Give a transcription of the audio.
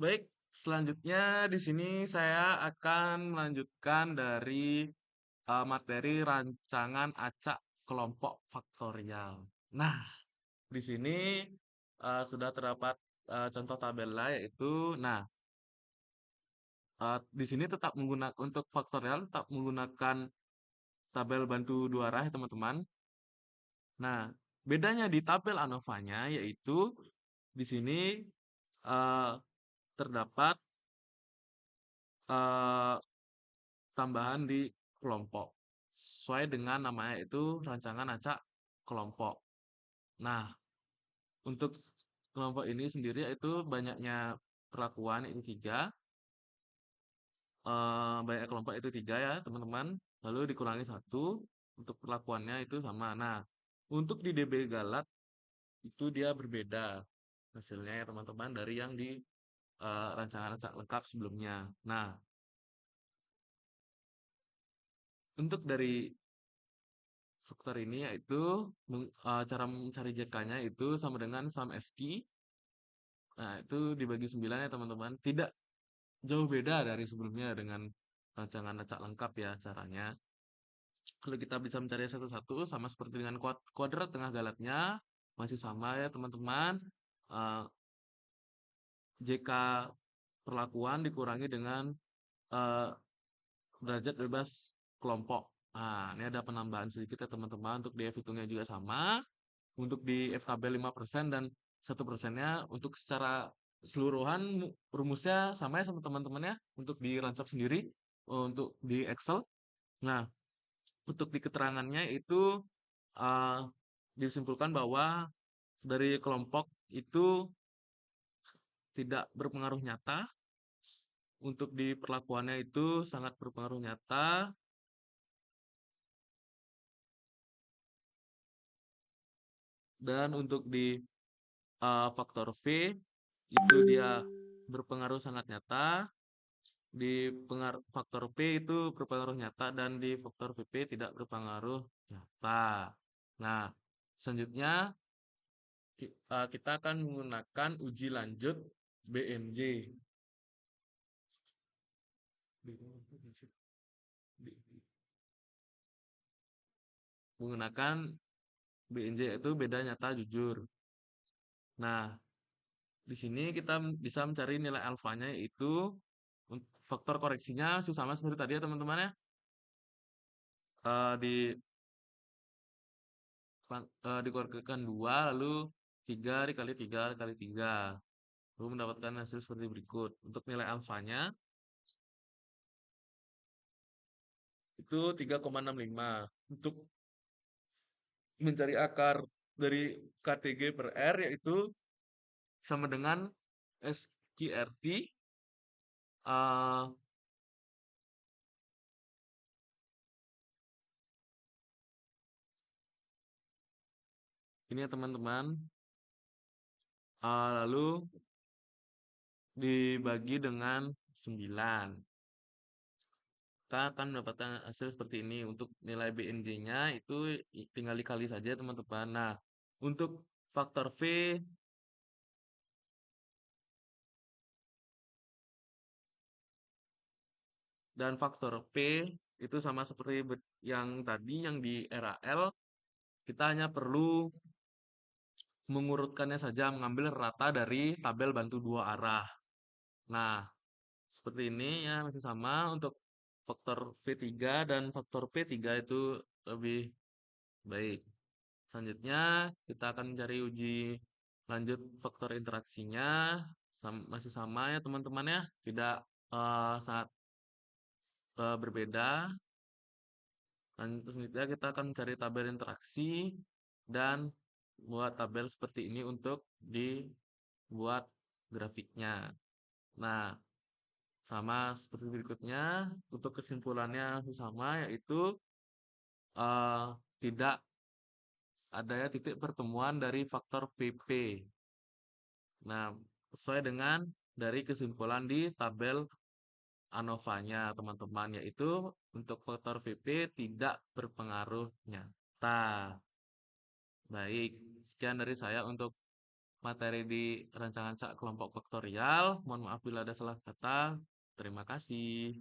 Baik, selanjutnya di sini saya akan melanjutkan dari materi rancangan acak kelompok faktorial. Nah, di sini sudah terdapat contoh tabelnya yaitu, nah, di sini tetap menggunakan untuk faktorial tetap menggunakan tabel bantu dua arah ya teman-teman. Nah, bedanya di tabel ANOVA-nya yaitu di sini eh, terdapat eh, tambahan di kelompok sesuai dengan namanya itu rancangan acak kelompok. Nah, untuk kelompok ini sendiri itu banyaknya perlakuan itu tiga, banyak kelompok itu tiga ya teman-teman. Lalu dikurangi satu untuk perlakuannya itu sama. Nah, untuk di DB Galat itu dia berbeda hasilnya ya teman-teman dari yang di rancangan acak lengkap sebelumnya. Nah, untuk dari faktor ini yaitu cara mencari JK-nya itu sama dengan sum SQ. Nah, itu dibagi 9 ya teman-teman. Tidak jauh beda dari sebelumnya dengan rancangan acak lengkap ya caranya. Kalau kita bisa mencari satu-satu sama seperti dengan kuadrat tengah galatnya masih sama ya teman-teman. Eh, JK perlakuan dikurangi dengan eh, derajat bebas kelompok. Nah, ini ada penambahan sedikit ya teman-teman. Untuk DF hitungnya juga sama. Untuk di FKB 5% dan 1%-nya untuk secara keseluruhan rumusnya sama ya sama teman-temannya untuk dirancap sendiri untuk di Excel. Nah, untuk di keterangannya itu eh, disimpulkan bahwa dari kelompok itu tidak berpengaruh nyata, untuk di perlakuannya itu sangat berpengaruh nyata, dan untuk di faktor V itu dia berpengaruh sangat nyata, di faktor P itu berpengaruh nyata dan di faktor VP tidak berpengaruh nyata. Nah, selanjutnya kita akan menggunakan uji lanjut BNJ. Menggunakan BNJ itu beda nyata jujur. Nah, di sini kita bisa mencari nilai alfanya yaitu faktor koreksinya masih sama seperti tadi ya teman-teman ya. Di dikurangi 2 lalu 3 dikali 3 dikali 3. Lalu mendapatkan hasil seperti berikut. Untuk nilai alfanya itu 3,65. Untuk mencari akar dari KTG per R yaitu sama dengan SQRT eh, ini ya teman-teman. Lalu dibagi dengan 9. Kita akan mendapatkan hasil seperti ini. Untuk nilai BNJ-nya itu tinggal dikali saja teman-teman. Nah, untuk faktor V dan faktor P itu sama seperti yang tadi yang di RAL. Kita hanya perlu mengurutkannya saja, mengambil rata dari tabel bantu dua arah. Nah, seperti ini ya masih sama untuk faktor V3 dan faktor P3 itu lebih baik. Selanjutnya kita akan mencari uji lanjut faktor interaksinya. Masih sama ya teman-teman ya, tidak sangat berbeda. Dan selanjutnya kita akan mencari tabel interaksi dan buat tabel seperti ini untuk dibuat grafiknya. Nah, sama seperti berikutnya, untuk kesimpulannya sama yaitu eh, tidak adanya titik pertemuan dari faktor VP. Nah, sesuai dengan dari kesimpulan di tabel ANOVA-nya teman-teman, yaitu untuk faktor VP tidak berpengaruh nyata. Baik, sekian dari saya untuk materi di rancangan kelompok faktorial. Mohon maaf bila ada salah kata. Terima kasih.